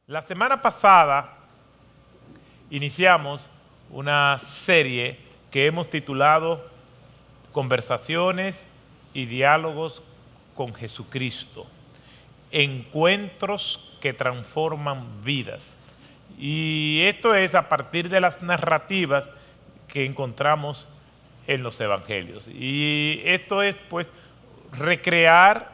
La semana pasada iniciamos una serie que hemos titulado Conversaciones y diálogos con Jesucristo, encuentros que transforman vidas. Y esto es a partir de las narrativas que encontramos en los evangelios. Y esto es pues recrear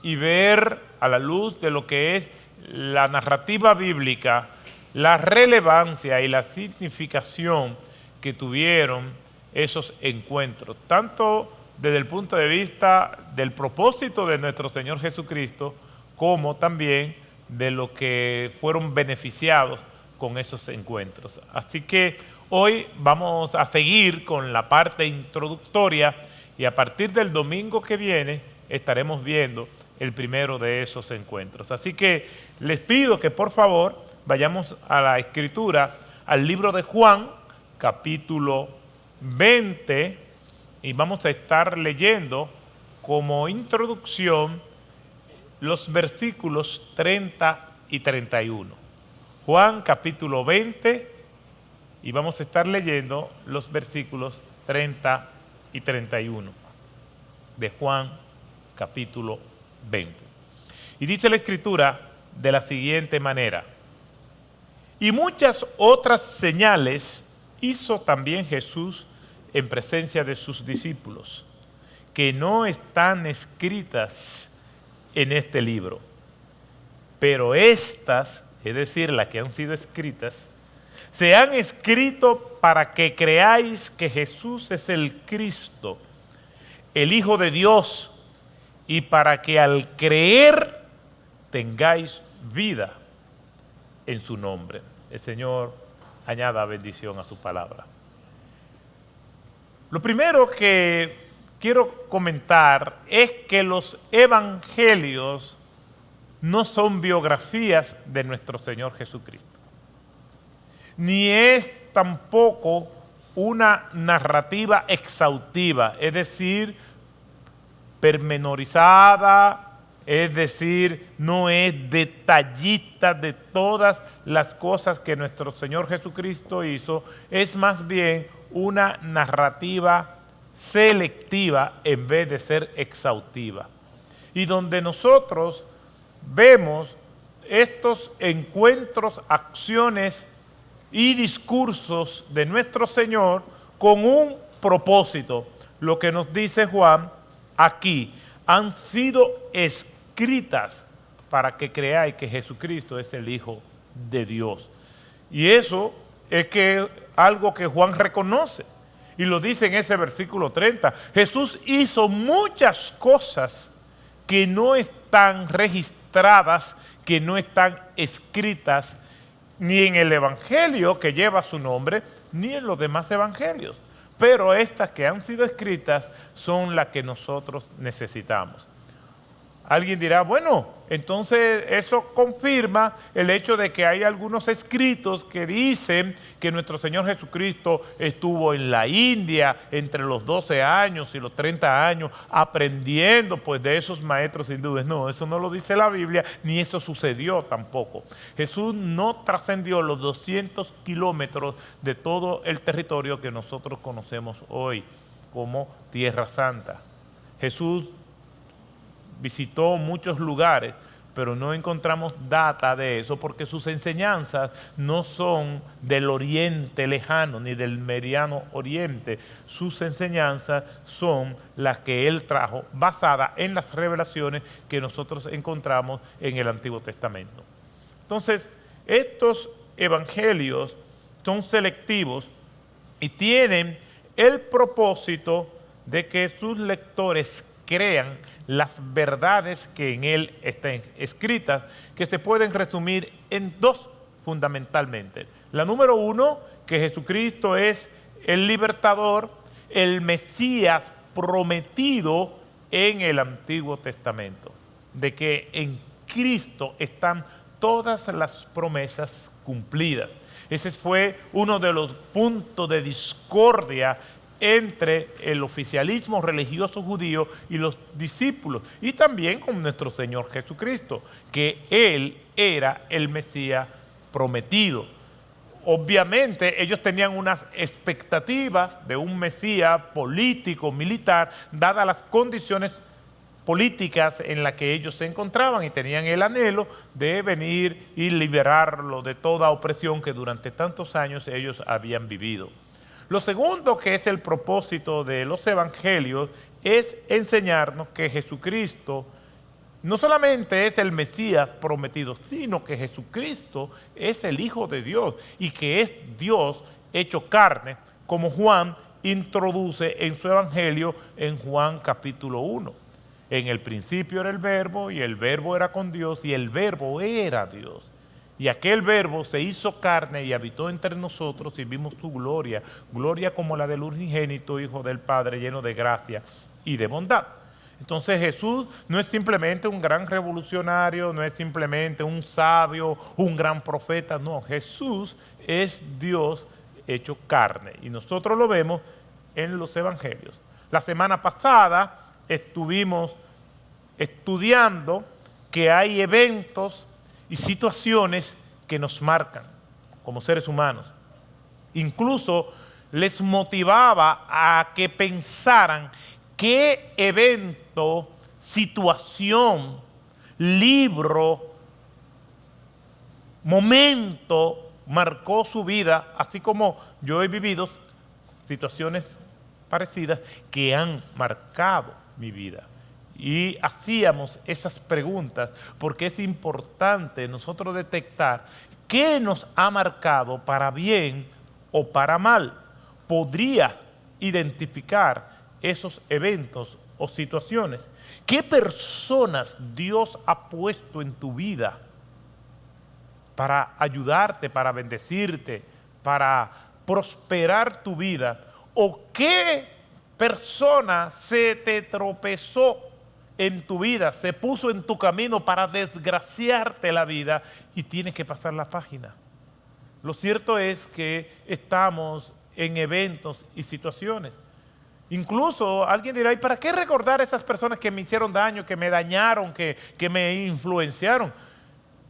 y ver a la luz de lo que es la narrativa bíblica, la relevancia y la significación que tuvieron esos encuentros, tanto desde el punto de vista del propósito de nuestro Señor Jesucristo, como también de lo que fueron beneficiados con esos encuentros. Así que hoy vamos a seguir con la parte introductoria y a partir del domingo que viene estaremos viendo el primero de esos encuentros. Así que les pido que por favor vayamos a la escritura, al libro de Juan, capítulo 20, y vamos a estar leyendo como introducción los versículos 30 y 31. Juan capítulo 20, y vamos a estar leyendo los versículos 30 y 31 de Juan capítulo 20. Y dice la escritura de la siguiente manera: y muchas otras señales hizo también Jesús en presencia de sus discípulos, que no están escritas en este libro. Pero estas, es decir, las que han sido escritas, se han escrito para que creáis que Jesús es el Cristo, el Hijo de Dios, y para que al creer tengáis vida en su nombre. El Señor añada bendición a su palabra. Lo primero que quiero comentar es que los evangelios no son biografías de nuestro Señor Jesucristo, ni es tampoco una narrativa exhaustiva, es decir, pormenorizada, es decir, no es detallista de todas las cosas que nuestro Señor Jesucristo hizo, es más bien una narrativa selectiva en vez de ser exhaustiva. Y donde nosotros vemos estos encuentros, acciones y discursos de nuestro Señor con un propósito. Lo que nos dice Juan aquí: han sido escritas para que creáis que Jesucristo es el Hijo de Dios. Y eso es algo que Juan reconoce. Y lo dice en ese versículo 30. Jesús hizo muchas cosas que no están registradas, que no están escritas ni en el evangelio que lleva su nombre, ni en los demás evangelios. Pero estas que han sido escritas son las que nosotros necesitamos. Alguien dirá, bueno, entonces eso confirma el hecho de que hay algunos escritos que dicen que nuestro Señor Jesucristo estuvo en la India entre los 12 años y los 30 años aprendiendo pues de esos maestros hindúes. No, eso no lo dice la Biblia, ni eso sucedió tampoco. Jesús no trascendió los 200 kilómetros de todo el territorio que nosotros conocemos hoy como Tierra Santa. Jesús visitó muchos lugares, pero no encontramos data de eso porque sus enseñanzas no son del Oriente lejano ni del Mediano Oriente. Sus enseñanzas son las que él trajo basadas en las revelaciones que nosotros encontramos en el Antiguo Testamento. Entonces, estos evangelios son selectivos y tienen el propósito de que sus lectores crean las verdades que en él están escritas, que se pueden resumir en dos fundamentalmente. La número uno, que Jesucristo es el libertador, el Mesías prometido en el Antiguo Testamento, de que en Cristo están todas las promesas cumplidas. Ese fue uno de los puntos de discordia entre el oficialismo religioso judío y los discípulos, y también con nuestro Señor Jesucristo, que Él era el Mesías prometido. Obviamente ellos tenían unas expectativas de un Mesías político, militar, dadas las condiciones políticas en las que ellos se encontraban, y tenían el anhelo de venir y liberarlo de toda opresión que durante tantos años ellos habían vivido. Lo segundo, que es el propósito de los evangelios, es enseñarnos que Jesucristo no solamente es el Mesías prometido, sino que Jesucristo es el Hijo de Dios y que es Dios hecho carne, como Juan introduce en su evangelio en Juan capítulo 1. En el principio era el Verbo, y el Verbo era con Dios, y el Verbo era Dios. Y aquel Verbo se hizo carne y habitó entre nosotros, y vimos su gloria, gloria como la del unigénito Hijo del Padre, lleno de gracia y de bondad. Entonces Jesús no es simplemente un gran revolucionario, no es simplemente un sabio, un gran profeta, no, Jesús es Dios hecho carne, y nosotros lo vemos en los evangelios. La semana pasada estuvimos estudiando que hay eventos y situaciones que nos marcan como seres humanos. Incluso les motivaba a que pensaran qué evento, situación, libro, momento marcó su vida, así como yo he vivido situaciones parecidas que han marcado mi vida. Y hacíamos esas preguntas porque es importante nosotros detectar qué nos ha marcado para bien o para mal. Podría identificar esos eventos o situaciones. ¿Qué personas Dios ha puesto en tu vida para ayudarte, para bendecirte, para prosperar tu vida? ¿O qué persona se te tropezó en tu vida, se puso en tu camino para desgraciarte la vida y tienes que pasar la página? Lo cierto es que estamos en eventos y situaciones. Incluso alguien dirá, ¿y para qué recordar a esas personas que me hicieron daño, que me dañaron, que me influenciaron?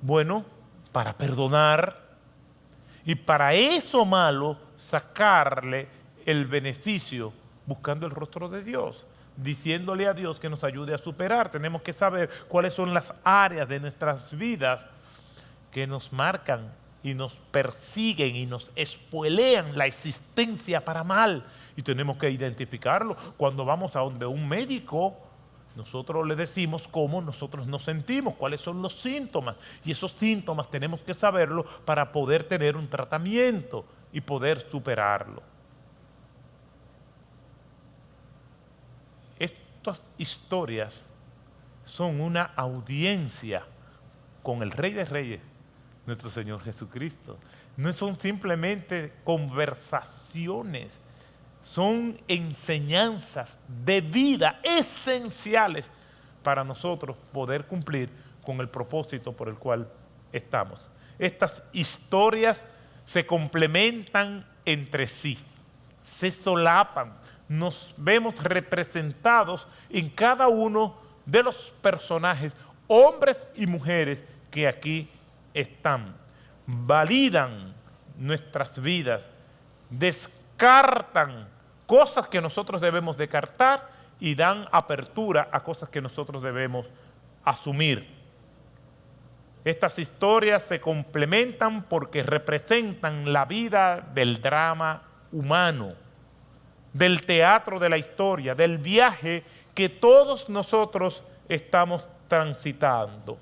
Bueno, para perdonar y para eso malo sacarle el beneficio buscando el rostro de Dios, diciéndole a Dios que nos ayude a superar. Tenemos que saber cuáles son las áreas de nuestras vidas que nos marcan y nos persiguen y nos espolean la existencia para mal. Y tenemos que identificarlo. Cuando vamos a donde un médico, nosotros le decimos cómo nosotros nos sentimos, cuáles son los síntomas. Y esos síntomas tenemos que saberlo para poder tener un tratamiento y poder superarlo. Estas historias son una audiencia con el Rey de Reyes, nuestro Señor Jesucristo. No son simplemente conversaciones, son enseñanzas de vida esenciales para nosotros poder cumplir con el propósito por el cual estamos. Estas historias se complementan entre sí, se solapan. Nos vemos representados en cada uno de los personajes, hombres y mujeres que aquí están. Validan nuestras vidas, descartan cosas que nosotros debemos descartar y dan apertura a cosas que nosotros debemos asumir. Estas historias se complementan porque representan la vida del drama humano, del teatro de la historia, del viaje que todos nosotros estamos transitando.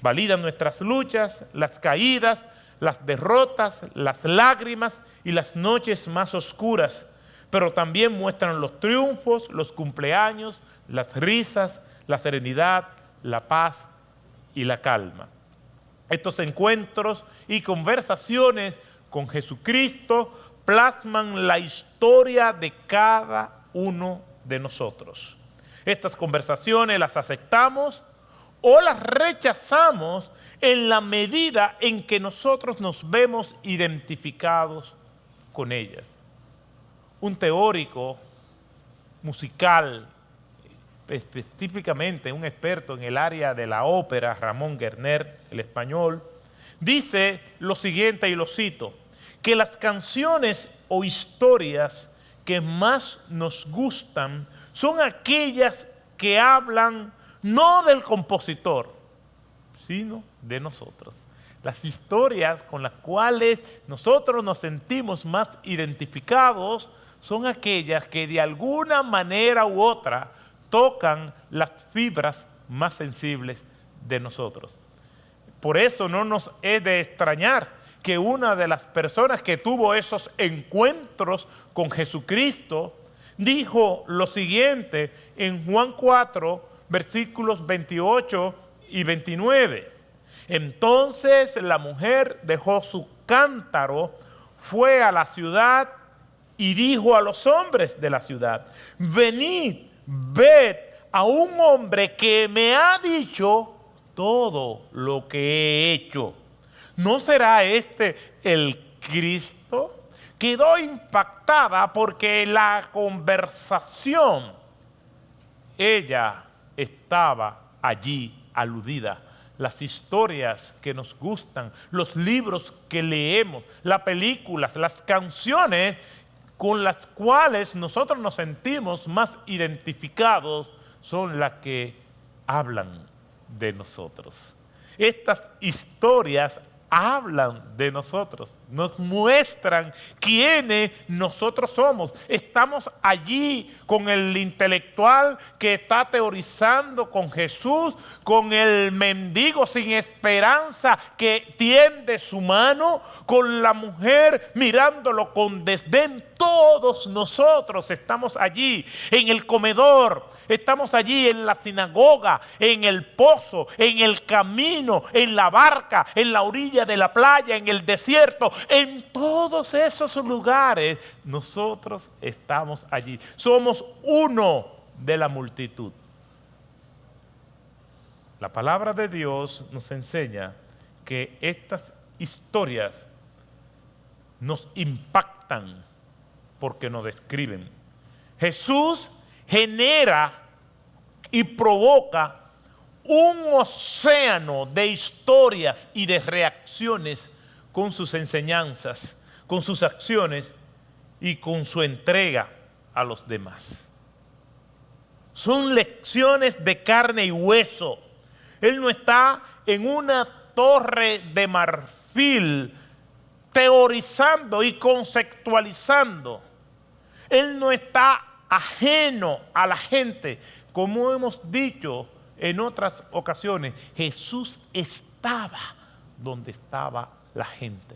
Validan nuestras luchas, las caídas, las derrotas, las lágrimas y las noches más oscuras, pero también muestran los triunfos, los cumpleaños, las risas, la serenidad, la paz y la calma. Estos encuentros y conversaciones con Jesucristo plasman la historia de cada uno de nosotros. Estas conversaciones las aceptamos o las rechazamos en la medida en que nosotros nos vemos identificados con ellas. un teórico musical, específicamente un experto en el área de la ópera, Ramón Gerner, el español, dice lo siguiente, y lo cito, que las canciones o historias que más nos gustan son aquellas que hablan no del compositor, sino de nosotros. Las historias con las cuales nosotros nos sentimos más identificados son aquellas que de alguna manera u otra tocan las fibras más sensibles de nosotros. Por eso no nos es de extrañar que una de las personas que tuvo esos encuentros con Jesucristo dijo lo siguiente en Juan 4, versículos 28 y 29. Entonces la mujer dejó su cántaro, fue a la ciudad y dijo a los hombres de la ciudad: venid, ved a un hombre que me ha dicho todo lo que he hecho. ¿No será este el Cristo? Quedó impactada porque la conversación, ella estaba allí aludida. Las historias que nos gustan, los libros que leemos, las películas, las canciones con las cuales nosotros nos sentimos más identificados son las que hablan de nosotros. Estas historias hablan de nosotros, nos muestran quiénes nosotros somos. Estamos allí con el intelectual que está teorizando con Jesús, con el mendigo sin esperanza que tiende su mano, con la mujer mirándolo con desdén. Todos nosotros estamos allí en el comedor, estamos allí en la sinagoga, en el pozo, en el camino, en la barca, en la orilla de la playa, en el desierto. En todos esos lugares nosotros estamos allí. Somos uno de la multitud. La palabra de Dios nos enseña que estas historias nos impactan porque nos describen. Jesús genera y provoca un océano de historias y de reacciones con sus enseñanzas, con sus acciones y con su entrega a los demás. Son lecciones de carne y hueso. Él no está en una torre de marfil teorizando y conceptualizando. Él no está ajeno a la gente. Como hemos dicho en otras ocasiones, Jesús estaba donde estaba la gente,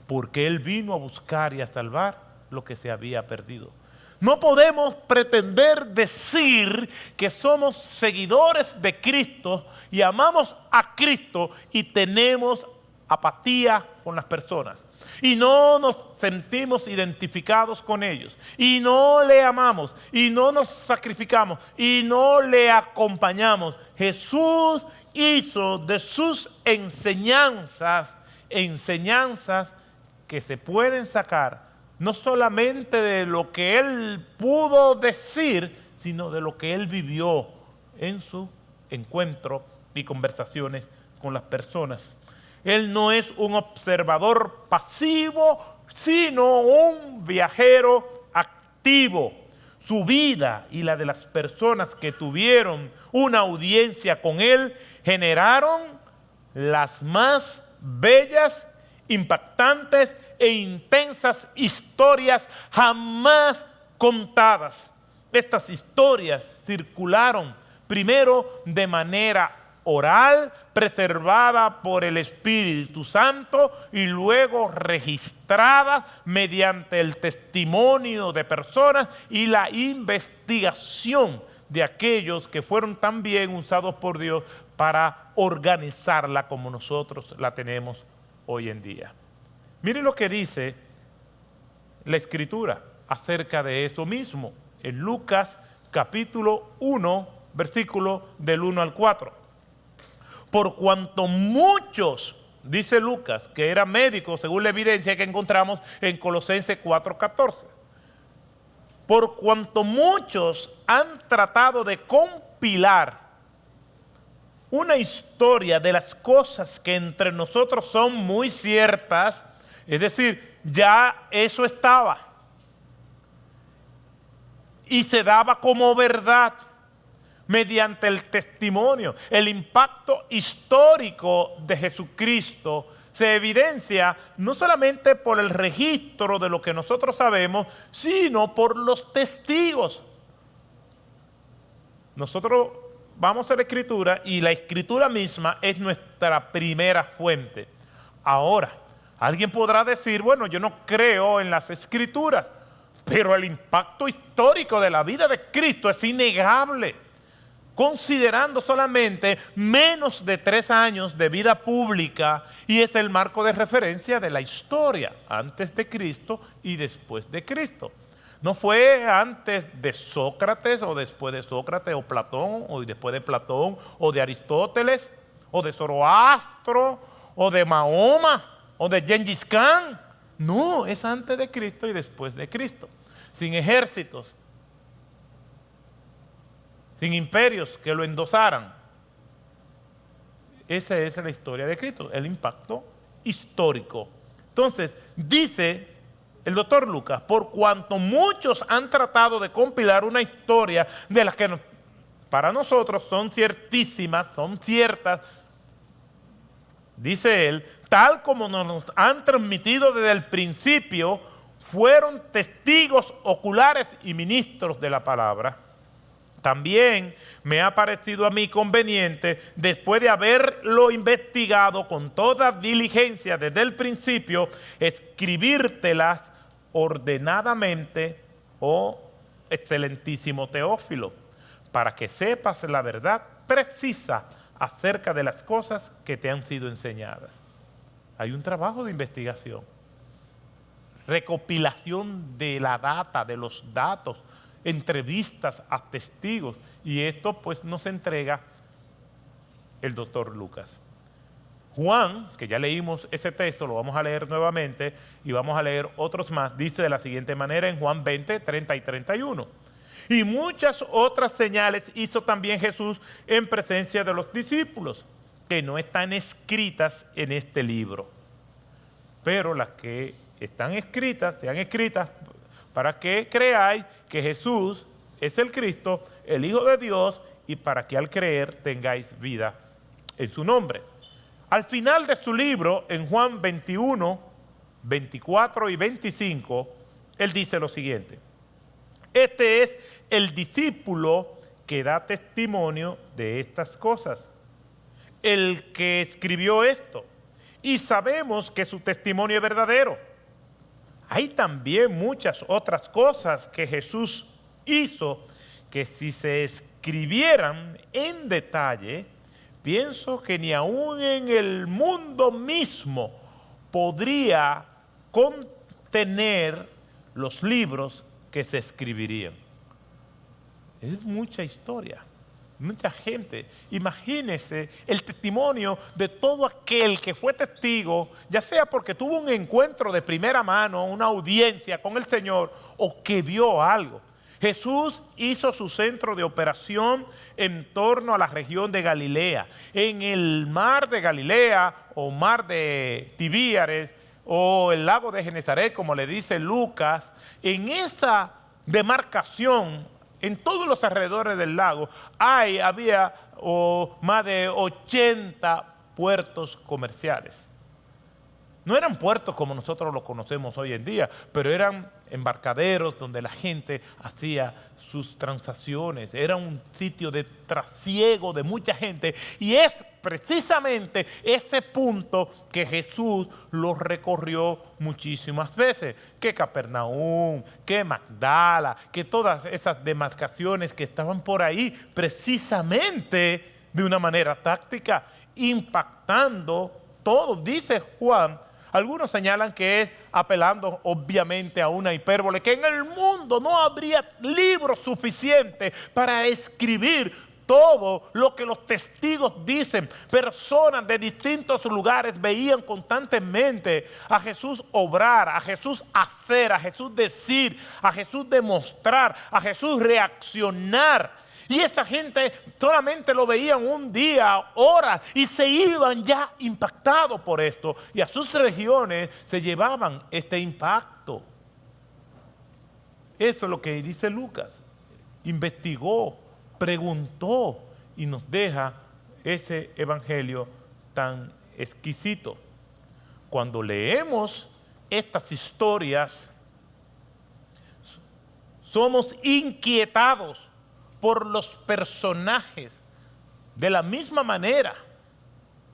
porque Él vino a buscar y a salvar lo que se había perdido. No podemos pretender decir que somos seguidores de Cristo y amamos a Cristo y tenemos apatía con las personas y no nos sentimos identificados con ellos y no le amamos y no nos sacrificamos y no le acompañamos. Jesús hizo de sus enseñanzas que se pueden sacar no solamente de lo que Él pudo decir, sino de lo que Él vivió en su encuentro y conversaciones con las personas. Él no es un observador pasivo, sino un viajero activo. Su vida y la de las personas que tuvieron una audiencia con Él generaron las más bellas, impactantes e intensas historias jamás contadas. Estas historias circularon primero de manera oral, preservada por el Espíritu Santo, y luego registrada mediante el testimonio de personas y la investigación de aquellos que fueron también usados por Dios para organizarla como nosotros la tenemos hoy en día. Mire lo que dice la Escritura acerca de eso mismo en Lucas capítulo 1, versículo del 1 al 4. Por cuanto muchos, dice Lucas, que era médico según la evidencia que encontramos en Colosenses 4:14. por cuanto muchos han tratado de compilar una historia de las cosas que entre nosotros son muy ciertas, es decir, ya eso estaba y se daba como verdad mediante el testimonio. El impacto histórico de Jesucristo se evidencia no solamente por el registro de lo que nosotros sabemos, sino por los testigos. Nosotros vamos a la Escritura y la Escritura misma es nuestra primera fuente. Ahora, alguien podrá decir, bueno, yo no creo en las Escrituras, pero el impacto histórico de la vida de Cristo es innegable. Considerando solamente menos de 3 años de vida pública, y es el marco de referencia de la historia, antes de Cristo y después de Cristo. No fue antes de Sócrates o después de Sócrates, o Platón, o después de Platón, o de Aristóteles, o de Zoroastro, o de Mahoma, o de Gengis Khan. No, es antes de Cristo y después de Cristo. Sin ejércitos, sin imperios que lo endosaran. Esa es la historia de Cristo, el impacto histórico. Entonces, dice el doctor Lucas, por cuanto muchos han tratado de compilar una historia de las que para nosotros son ciertísimas, son ciertas, dice él, tal como nos han transmitido desde el principio, fueron testigos oculares y ministros de la palabra. También me ha parecido a mí conveniente, después de haberlo investigado con toda diligencia desde el principio, escribírtelas ordenadamente, oh excelentísimo Teófilo, para que sepas la verdad precisa acerca de las cosas que te han sido enseñadas. Hay un trabajo de investigación, recopilación de la data, de los datos, entrevistas a testigos, y esto pues nos entrega el doctor Lucas. Juan, que ya leímos ese texto, lo vamos a leer nuevamente y vamos a leer otros más, dice de la siguiente manera en Juan 20, 30 y 31. Y muchas otras señales hizo también Jesús en presencia de los discípulos, que no están escritas en este libro, pero las que están escritas, sean escritas para que creáis que Jesús es el Cristo, el Hijo de Dios, y para que al creer tengáis vida en su nombre. Al final de su libro, en Juan 21, 24 y 25, él dice lo siguiente: este es el discípulo que da testimonio de estas cosas, el que escribió esto, y sabemos que su testimonio es verdadero. Hay también muchas otras cosas que Jesús hizo que si se escribieran en detalle, pienso que ni aún en el mundo mismo podría contener los libros que se escribirían. Es mucha historia, mucha gente. Imagínese el testimonio de todo aquel que fue testigo, ya sea porque tuvo un encuentro de primera mano, una audiencia con el Señor, o que vio algo. Jesús hizo su centro de operación en torno a la región de Galilea. En el mar de Galilea, o mar de Tibíares, o el lago de Genesaret, como le dice Lucas, en esa demarcación, en todos los alrededores del lago, había más de 80 puertos comerciales. No eran puertos como nosotros los conocemos hoy en día, pero eran embarcaderos donde la gente hacía sus transacciones. Era un sitio de trasiego de mucha gente, y es precisamente ese punto que Jesús lo recorrió muchísimas veces, que Capernaum, que Magdala, que todas esas demarcaciones que estaban por ahí, precisamente de una manera táctica, impactando todo. Dice Juan, algunos señalan que es apelando obviamente a una hipérbole, que en el mundo no habría libros suficientes para escribir todo lo que los testigos dicen. Personas de distintos lugares veían constantemente a Jesús obrar, a Jesús hacer, a Jesús decir, a Jesús demostrar, a Jesús reaccionar. Y esa gente solamente lo veían un día, horas, y se iban ya impactados por esto. Y a sus regiones se llevaban este impacto. Eso es lo que dice Lucas. Investigó, preguntó y nos deja ese evangelio tan exquisito. Cuando leemos estas historias, somos inquietados por los personajes de la misma manera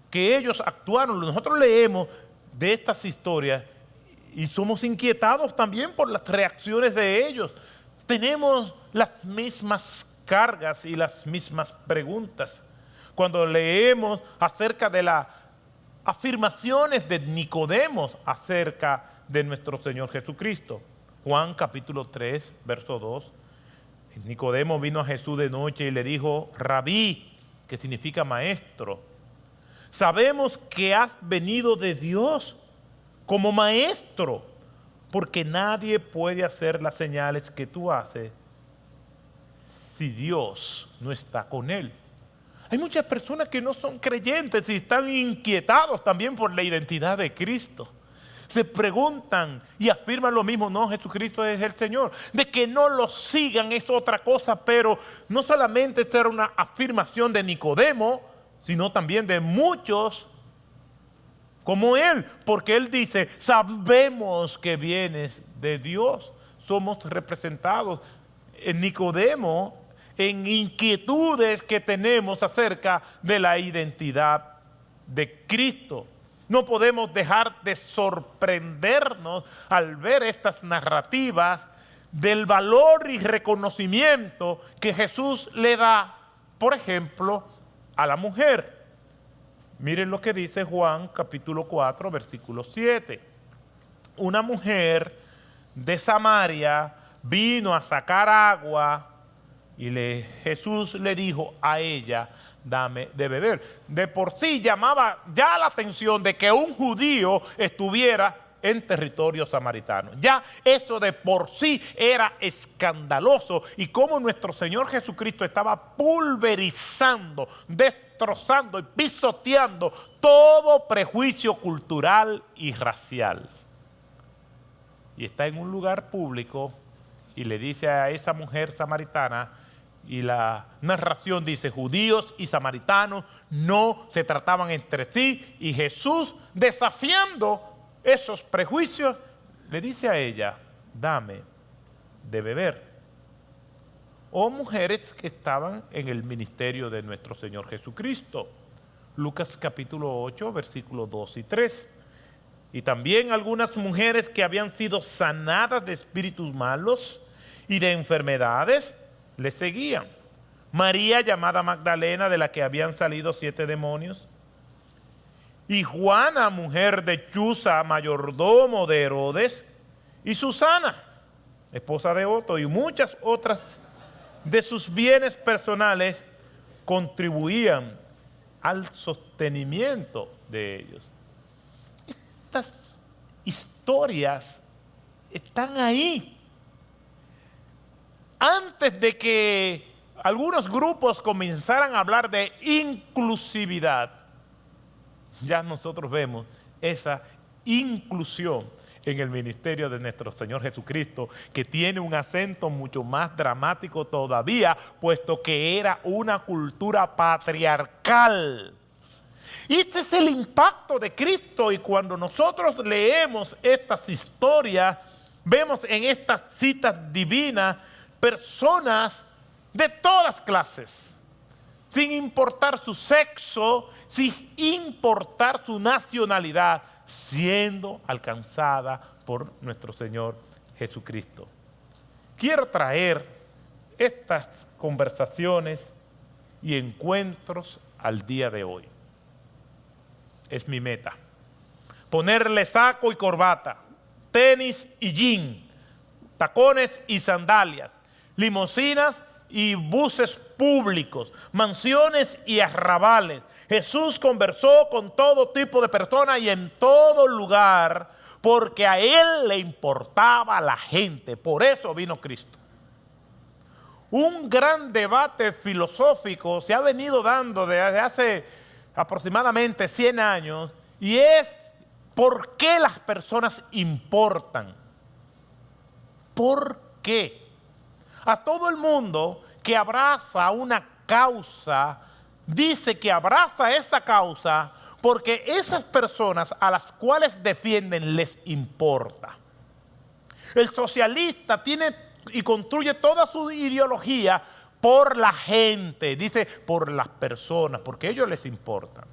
que ellos actuaron. Nosotros leemos de estas historias y somos inquietados también por las reacciones de ellos. Tenemos las mismas cargas y las mismas preguntas. Cuando leemos acerca de las afirmaciones de Nicodemo acerca de nuestro Señor Jesucristo. Juan capítulo 3, verso 2. Nicodemo vino a Jesús de noche y le dijo: Rabí, que significa maestro, sabemos que has venido de Dios como maestro, porque nadie puede hacer las señales que tú haces si Dios no está con él. Hay muchas personas que no son creyentes y están inquietados también por la identidad de Cristo. Se preguntan y afirman lo mismo: no, Jesucristo es el Señor. De que no lo sigan es otra cosa, pero no solamente esta era una afirmación de Nicodemo, sino también de muchos como él, porque él dice: sabemos que vienes de Dios. Somos representados en Nicodemo en inquietudes que tenemos acerca de la identidad de Cristo. No podemos dejar de sorprendernos al ver estas narrativas del valor y reconocimiento que Jesús le da, por ejemplo, a la mujer. Miren lo que dice Juan capítulo 4, versículo 7. Una mujer de Samaria vino a sacar agua y Jesús le dijo a ella: dame de beber. De por sí llamaba ya la atención de que un judío estuviera en territorio samaritano. Ya eso de por sí era escandaloso, y como nuestro Señor Jesucristo estaba pulverizando, destrozando y pisoteando todo prejuicio cultural y racial. Y está en un lugar público y le dice a esa mujer samaritana, y la narración dice: judíos y samaritanos no se trataban entre sí, y Jesús, desafiando esos prejuicios, le dice a ella: dame de beber. O mujeres que estaban en el ministerio de nuestro Señor Jesucristo. Lucas capítulo 8, versículos 2 y 3. Y también algunas mujeres que habían sido sanadas de espíritus malos y de enfermedades le seguían. María, llamada Magdalena, de la que habían salido 7 demonios. Y Juana, mujer de Chuza, mayordomo de Herodes. Y Susana, esposa de Otto, y muchas otras de sus bienes personales contribuían al sostenimiento de ellos. Estas historias están ahí. Antes de que algunos grupos comenzaran a hablar de inclusividad, ya nosotros vemos esa inclusión en el ministerio de nuestro Señor Jesucristo, que tiene un acento mucho más dramático todavía, puesto que era una cultura patriarcal. Y este es el impacto de Cristo, y cuando nosotros leemos estas historias, vemos en estas citas divinas personas de todas clases, sin importar su sexo, sin importar su nacionalidad, siendo alcanzada por nuestro Señor Jesucristo. Quiero traer estas conversaciones y encuentros al día de hoy. Es mi meta. Ponerle saco y corbata, tenis y jean, tacones y sandalias, limusinas y buses públicos, mansiones y arrabales. Jesús conversó con todo tipo de personas y en todo lugar, porque a Él le importaba la gente. Por eso vino Cristo. Un gran debate filosófico se ha venido dando desde hace aproximadamente 100 años y es ¿por qué las personas importan? ¿Por qué? A todo el mundo que abraza una causa, dice que abraza esa causa porque esas personas a las cuales defienden les importa. El socialista tiene y construye toda su ideología por la gente, dice por las personas, porque a ellos les importan.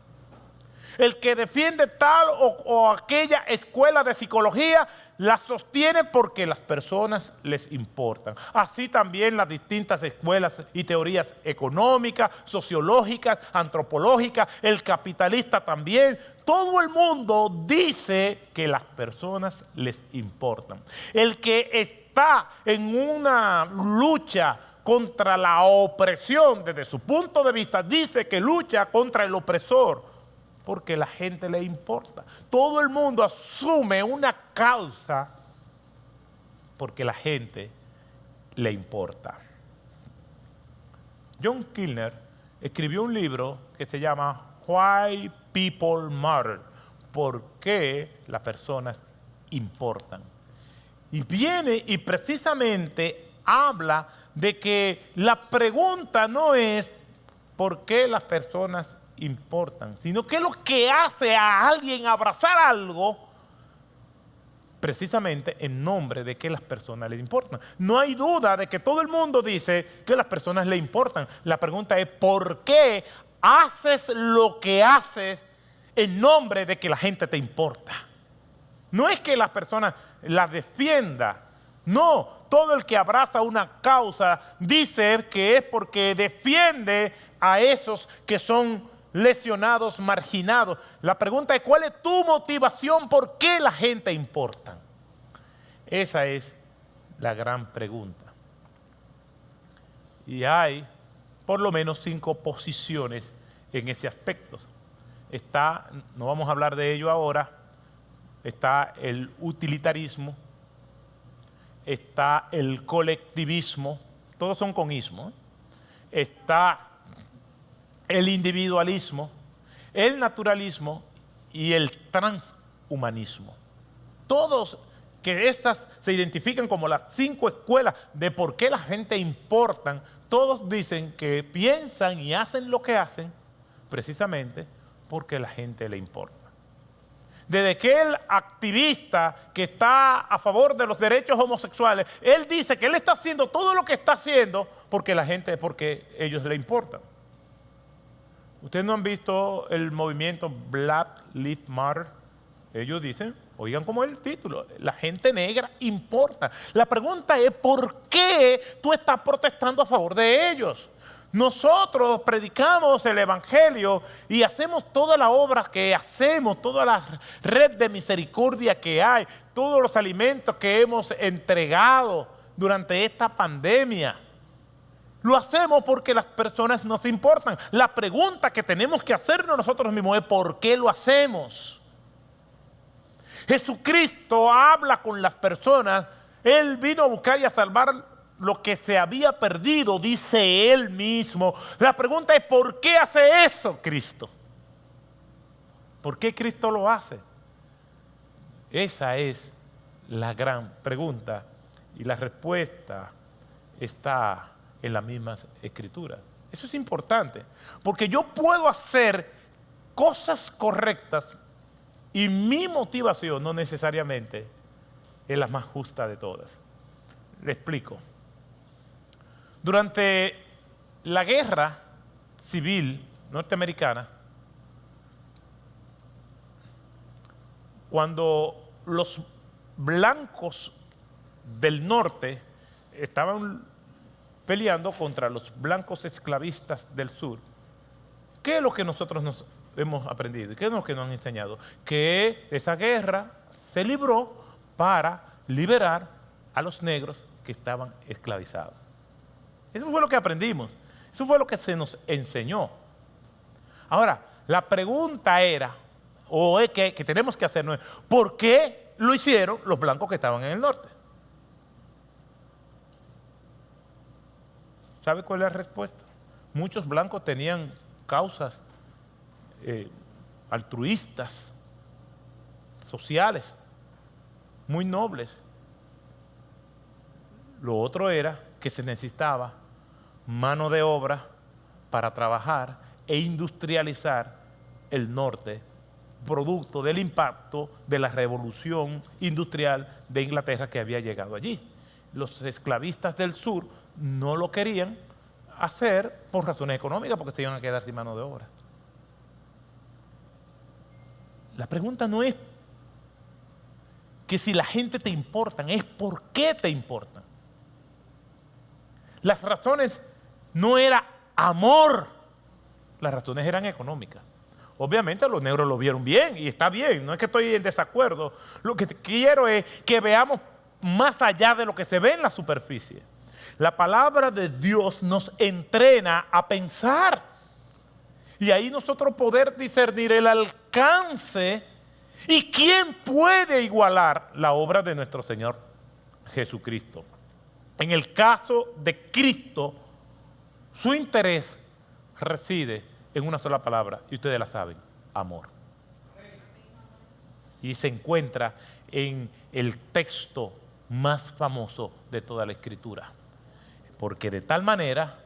El que defiende tal o aquella escuela de psicología la sostiene porque las personas les importan. Así también las distintas escuelas y teorías económicas, sociológicas, antropológicas, el capitalista también. Todo el mundo dice que las personas les importan. El que está en una lucha contra la opresión desde su punto de vista dice que lucha contra el opresor porque la gente le importa. Todo el mundo asume una causa porque la gente le importa. John Kilner escribió un libro que se llama Why People Matter, ¿por qué las personas importan? Y viene y precisamente habla de que la pregunta no es ¿por qué las personas importan? Sino qué es lo que hace a alguien abrazar algo precisamente en nombre de que las personas le importan. No hay duda de que todo el mundo dice que las personas le importan. La pregunta es ¿por qué haces lo que haces en nombre de que la gente te importa? No es que las personas las defienda. No, todo el que abraza una causa dice que es porque defiende a esos que son lesionados, marginados. La pregunta es ¿cuál es tu motivación? ¿Por qué la gente importa? Esa es la gran pregunta. Y hay por lo menos 5 posiciones en ese aspecto. No vamos a hablar de ello ahora, está el utilitarismo, está el colectivismo, todos son con ismo, está el individualismo, el naturalismo y el transhumanismo. Todos que estas se identifican como las 5 escuelas de por qué la gente importan, todos dicen que piensan y hacen lo que hacen precisamente porque la gente le importa. Desde aquel activista que está a favor de los derechos homosexuales, él dice que él está haciendo todo lo que está haciendo porque ellos le importan. Ustedes no han visto el movimiento Black Lives Matter. Ellos dicen, oigan como el título, la gente negra importa. La pregunta es, ¿por qué tú estás protestando a favor de ellos? Nosotros predicamos el evangelio y hacemos toda la obra que hacemos, toda la red de misericordia que hay, todos los alimentos que hemos entregado durante esta pandemia. Lo hacemos porque las personas nos importan. La pregunta que tenemos que hacernos nosotros mismos es ¿por qué lo hacemos? Jesucristo habla con las personas. Él vino a buscar y a salvar lo que se había perdido, dice Él mismo. La pregunta es ¿por qué hace eso Cristo? ¿Por qué Cristo lo hace? Esa es la gran pregunta y la respuesta está en las mismas escrituras. Eso es importante, porque yo puedo hacer cosas correctas y mi motivación no necesariamente es la más justa de todas. Le explico. Durante la guerra civil norteamericana, cuando los blancos del norte estaban peleando contra los blancos esclavistas del sur, ¿qué es lo que nosotros nos hemos aprendido? ¿Qué es lo que nos han enseñado? Que esa guerra se libró para liberar a los negros que estaban esclavizados. Eso fue lo que aprendimos. Eso fue lo que se nos enseñó. Ahora, la pregunta era, o es que tenemos que hacernos, ¿por qué lo hicieron los blancos que estaban en el norte? ¿Sabe cuál es la respuesta? Muchos blancos tenían causas altruistas, sociales, muy nobles. Lo otro era que se necesitaba mano de obra para trabajar e industrializar el norte, producto del impacto de la revolución industrial de Inglaterra que había llegado allí. Los esclavistas del sur no lo querían hacer por razones económicas, porque se iban a quedar sin mano de obra. La pregunta no es que si la gente te importan, es por qué te importan. Las razones no era amor, las razones eran económicas. Obviamente los negros lo vieron bien y está bien, no es que estoy en desacuerdo. Lo que quiero es que veamos más allá de lo que se ve en la superficie. La palabra de Dios nos entrena a pensar y ahí nosotros poder discernir el alcance y quién puede igualar la obra de nuestro Señor Jesucristo. En el caso de Cristo, su interés reside en una sola palabra, y ustedes la saben, amor. Y se encuentra en el texto más famoso de toda la Escritura. Porque de tal manera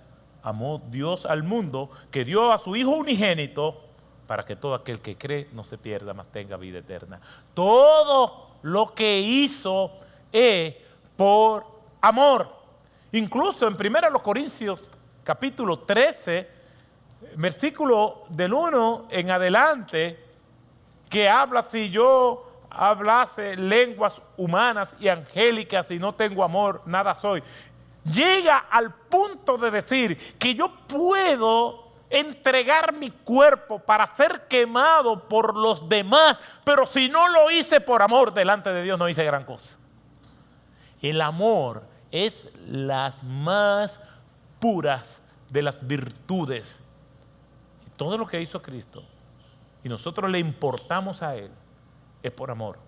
amó Dios al mundo que dio a su Hijo unigénito para que todo aquel que cree no se pierda, mas tenga vida eterna. Todo lo que hizo es por amor. Incluso en 1 Corintios capítulo 13, versículo del 1 en adelante, que habla: si yo hablase lenguas humanas y angélicas y no tengo amor, nada soy. Llega al punto de decir que yo puedo entregar mi cuerpo para ser quemado por los demás, pero si no lo hice por amor delante de Dios, no hice gran cosa. El amor es las más puras de las virtudes. Y todo lo que hizo Cristo, y nosotros le importamos a Él, es por amor.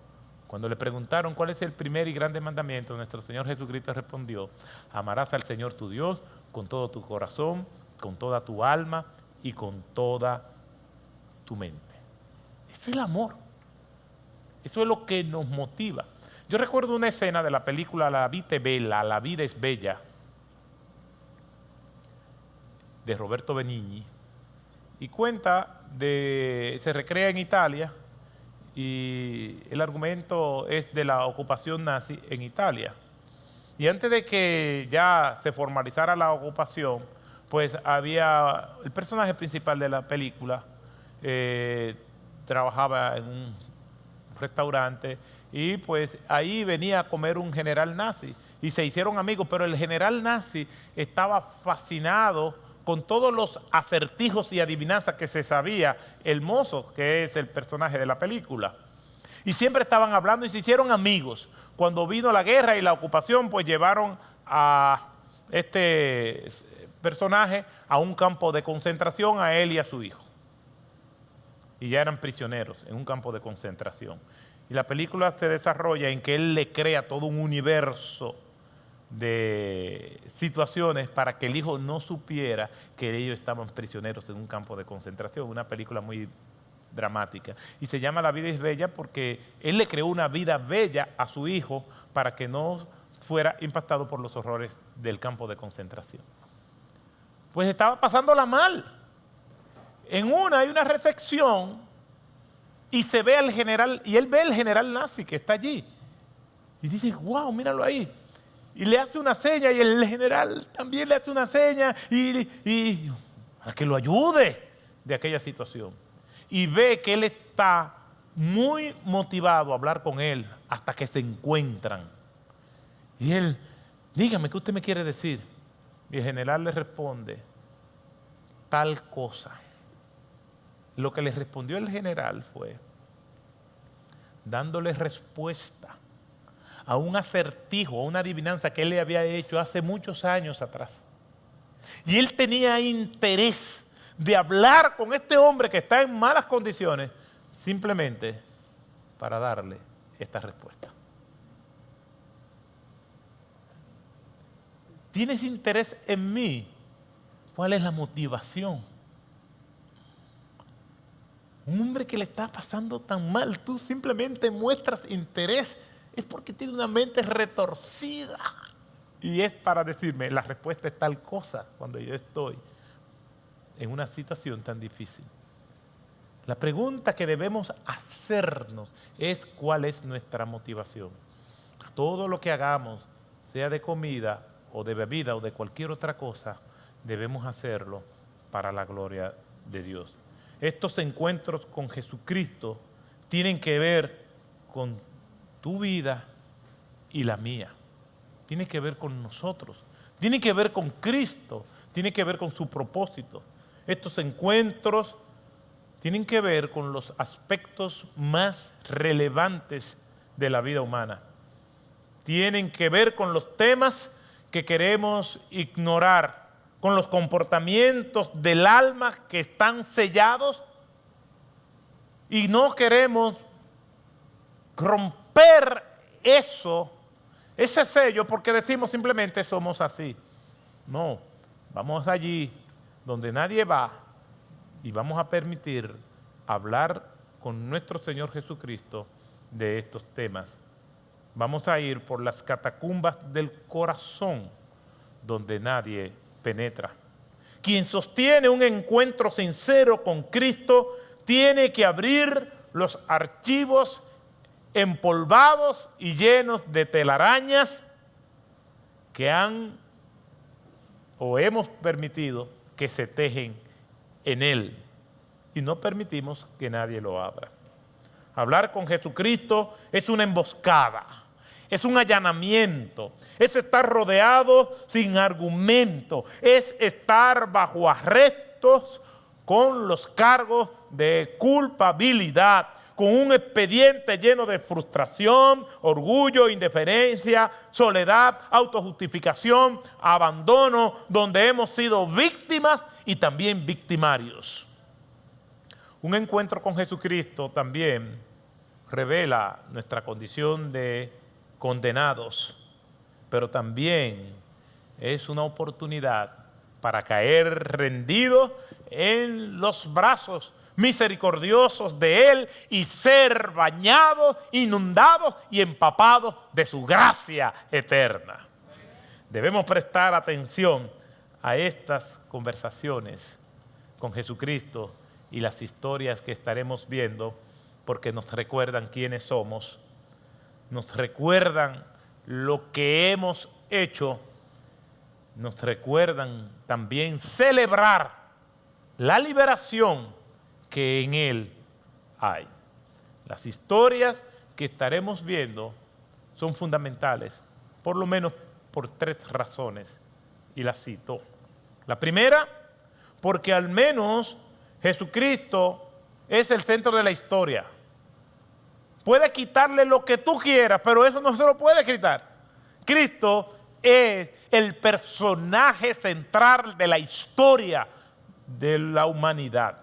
Cuando le preguntaron cuál es el primer y grande mandamiento, nuestro Señor Jesucristo respondió: amarás al Señor tu Dios con todo tu corazón, con toda tu alma y con toda tu mente. Ese es el amor. Eso es lo que nos motiva. Yo recuerdo una escena de la película La vita è bella, La vida es bella, de Roberto Benigni, y se recrea en Italia, y el argumento es de la ocupación nazi en Italia. Y antes de que ya se formalizara la ocupación, pues había el personaje principal de la película, trabajaba en un restaurante y pues ahí venía a comer un general nazi y se hicieron amigos, pero el general nazi estaba fascinado con todos los acertijos y adivinanzas que se sabía el mozo, que es el personaje de la película. Y siempre estaban hablando y se hicieron amigos. Cuando vino la guerra y la ocupación, pues llevaron a este personaje a un campo de concentración, a él y a su hijo. Y ya eran prisioneros en un campo de concentración. Y la película se desarrolla en que él le crea todo un universo de situaciones para que el hijo no supiera que ellos estaban prisioneros en un campo de concentración. Una película muy dramática. Y se llama La vida es bella porque él le creó una vida bella a su hijo para que no fuera impactado por los horrores del campo de concentración. Pues estaba pasándola mal. En una hay una recepción y se ve al general, y él ve al general nazi que está allí. Y dice: wow, míralo ahí. Y le hace una seña y el general también le hace una seña y para que lo ayude de aquella situación. Y ve que él está muy motivado a hablar con él hasta que se encuentran. Y él: dígame, ¿qué usted me quiere decir? Y el general le responde: tal cosa. Lo que le respondió el general fue dándole respuesta a un acertijo, a una adivinanza que él le había hecho hace muchos años atrás. Y él tenía interés de hablar con este hombre que está en malas condiciones, simplemente para darle esta respuesta. ¿Tienes interés en mí? ¿Cuál es la motivación? Un hombre que le está pasando tan mal, tú simplemente muestras interés, es porque tiene una mente retorcida. Y es para decirme, la respuesta es tal cosa cuando yo estoy en una situación tan difícil. La pregunta que debemos hacernos es cuál es nuestra motivación. Todo lo que hagamos, sea de comida o de bebida o de cualquier otra cosa, debemos hacerlo para la gloria de Dios. Estos encuentros con Jesucristo tienen que ver con tu vida y la mía. Tiene que ver con nosotros. Tiene que ver con Cristo. Tiene que ver con su propósito. Estos encuentros tienen que ver con los aspectos más relevantes de la vida humana. Tienen que ver con los temas que queremos ignorar, con los comportamientos del alma que están sellados y no queremos romper ese sello porque decimos simplemente somos así. No, vamos allí donde nadie va y vamos a permitir hablar con nuestro Señor Jesucristo de estos temas. Vamos a ir por las catacumbas del corazón donde nadie penetra. Quien sostiene un encuentro sincero con Cristo tiene que abrir los archivos empolvados y llenos de telarañas que han o hemos permitido que se tejen en él y no permitimos que nadie lo abra. Hablar con Jesucristo es una emboscada, es un allanamiento, es estar rodeado sin argumento, es estar bajo arrestos con los cargos de culpabilidad, con un expediente lleno de frustración, orgullo, indiferencia, soledad, autojustificación, abandono, donde hemos sido víctimas y también victimarios. Un encuentro con Jesucristo también revela nuestra condición de condenados, pero también es una oportunidad para caer rendido en los brazos misericordiosos de Él y ser bañados, inundados y empapados de su gracia eterna. Debemos prestar atención a estas conversaciones con Jesucristo y las historias que estaremos viendo, porque nos recuerdan quiénes somos, nos recuerdan lo que hemos hecho, nos recuerdan también celebrar la liberación que en Él hay. Las historias que estaremos viendo son fundamentales, por lo menos por 3 razones, y las cito. La primera, porque al menos Jesucristo es el centro de la historia. Puede quitarle lo que tú quieras, pero eso no se lo puede quitar. Cristo es el personaje central de la historia de la humanidad.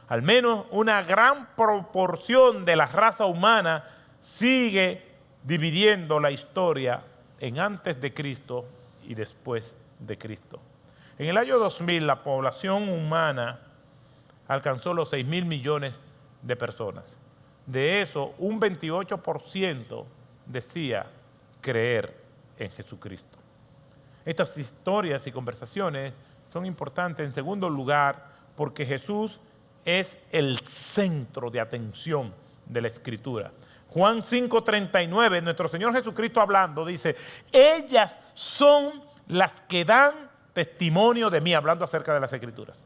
Al menos una gran proporción de la raza humana sigue dividiendo la historia en antes de Cristo y después de Cristo. En el año 2000 la población humana alcanzó los 6.000 millones de personas. De eso, un 28% decía creer en Jesucristo. Estas historias y conversaciones son importantes en segundo lugar porque Jesús es el centro de atención de la Escritura. Juan 5:39, nuestro Señor Jesucristo hablando, dice: ellas son las que dan testimonio de mí, hablando acerca de las Escrituras.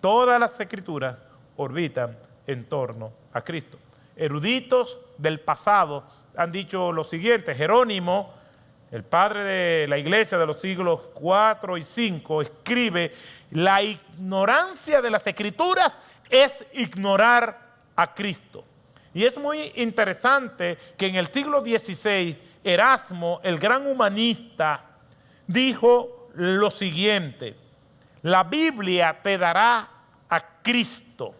Todas las Escrituras orbitan en torno a Cristo. Eruditos del pasado han dicho lo siguiente. Jerónimo, el padre de la iglesia de los siglos 4 y 5, escribe: la ignorancia de las Escrituras es ignorar a Cristo. Y es muy interesante que en el siglo XVI, Erasmo, el gran humanista, dijo lo siguiente: la Biblia te dará a Cristo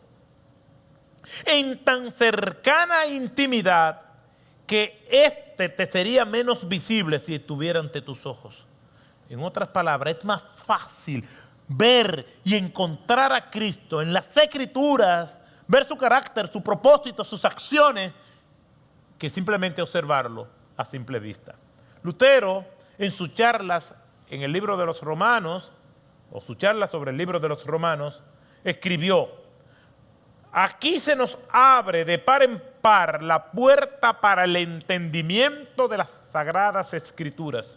en tan cercana intimidad que éste te sería menos visible si estuviera ante tus ojos. En otras palabras, es más fácil ver y encontrar a Cristo en las Escrituras, ver su carácter, su propósito, sus acciones, que simplemente observarlo a simple vista. Lutero, en sus charlas en el libro de los Romanos, o su charla sobre el libro de los Romanos, escribió: aquí se nos abre de par en par la puerta para el entendimiento de las Sagradas Escrituras,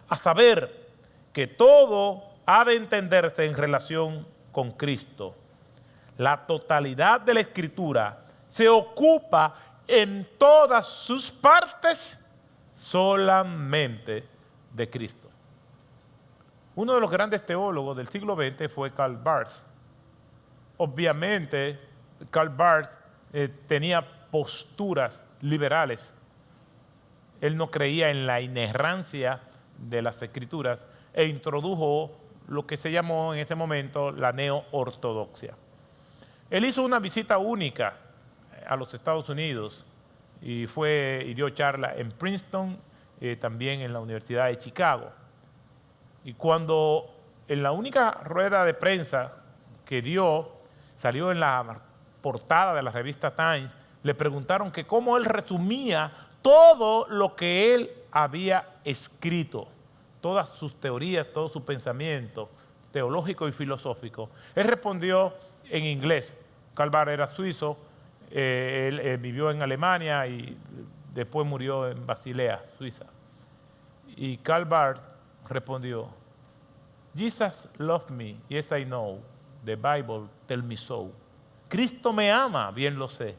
a saber que todo ha de entenderse en relación con Cristo. La totalidad de la Escritura se ocupa en todas sus partes solamente de Cristo. Uno de los grandes teólogos del siglo XX fue Karl Barth. Obviamente, Karl Barth tenía posturas liberales. Él no creía en la inerrancia de las Escrituras e introdujo lo que se llamó en ese momento la neo-ortodoxia. Él hizo una visita única a los Estados Unidos y dio charla en Princeton, también en la Universidad de Chicago. Y cuando en la única rueda de prensa que dio, salió en la portada de la revista Times, le preguntaron que cómo él resumía todo lo que él había escrito, todas sus teorías, todo su pensamiento teológico y filosófico. Él respondió en inglés. Karl Barth era suizo, él vivió en Alemania y después murió en Basilea, Suiza. Y Karl Barth respondió: Jesus loved me, yes I know, the Bible tell me so. Cristo me ama, bien lo sé,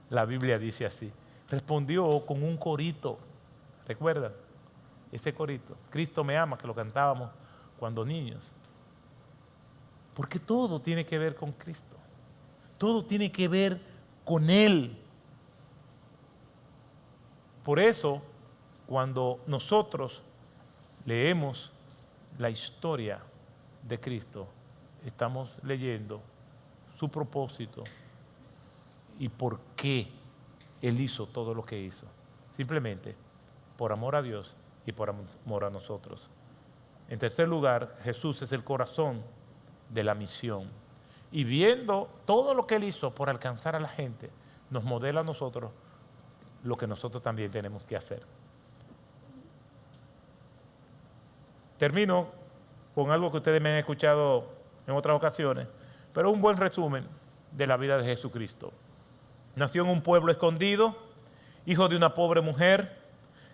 la Biblia dice así. Respondió con un corito, ¿recuerdan? Ese corito, Cristo me ama, que lo cantábamos cuando niños. Porque todo tiene que ver con Cristo, todo tiene que ver con Él. Por eso, cuando nosotros leemos la historia de Cristo, estamos leyendo su propósito y por qué Él hizo todo lo que hizo. Simplemente por amor a Dios y por amor a nosotros. En tercer lugar, Jesús es el corazón de la misión. Y viendo todo lo que Él hizo por alcanzar a la gente, nos modela a nosotros lo que nosotros también tenemos que hacer. Termino con algo que ustedes me han escuchado en otras ocasiones, pero un buen resumen de la vida de Jesucristo. Nació en un pueblo escondido, hijo de una pobre mujer,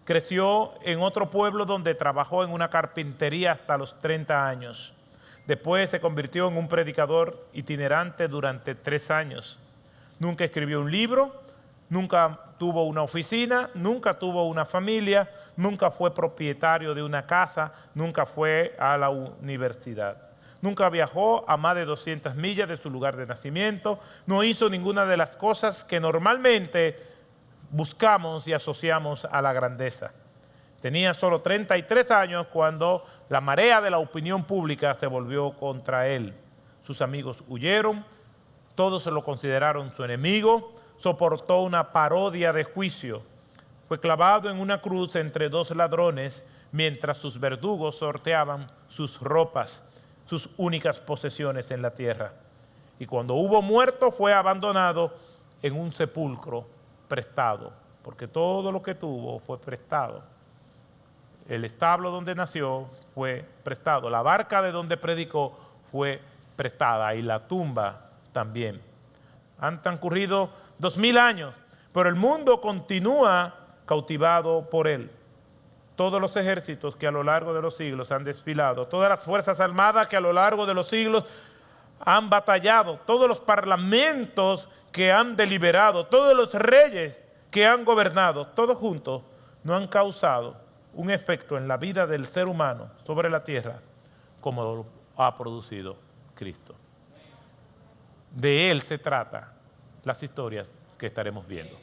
creció en otro pueblo donde trabajó en una carpintería hasta los 30 años. Después se convirtió en un predicador itinerante durante 3 años. Nunca escribió un libro, nunca tuvo una oficina, nunca tuvo una familia, nunca fue propietario de una casa, nunca fue a la universidad. Nunca viajó a más de 200 millas de su lugar de nacimiento, no hizo ninguna de las cosas que normalmente buscamos y asociamos a la grandeza. Tenía solo 33 años cuando la marea de la opinión pública se volvió contra él. Sus amigos huyeron, todos se lo consideraron su enemigo, soportó una parodia de juicio. Fue clavado en una cruz entre 2 ladrones mientras sus verdugos sorteaban sus ropas, sus únicas posesiones en la tierra. Y cuando hubo muerto fue abandonado en un sepulcro prestado, porque todo lo que tuvo fue prestado. El establo donde nació fue prestado, la barca de donde predicó fue prestada y la tumba también. Han transcurrido 2000 años, pero el mundo continúa cautivado por él. Todos los ejércitos que a lo largo de los siglos han desfilado, todas las fuerzas armadas que a lo largo de los siglos han batallado, todos los parlamentos que han deliberado, todos los reyes que han gobernado, todos juntos no han causado un efecto en la vida del ser humano sobre la tierra como lo ha producido Cristo. De Él se trata las historias que estaremos viendo.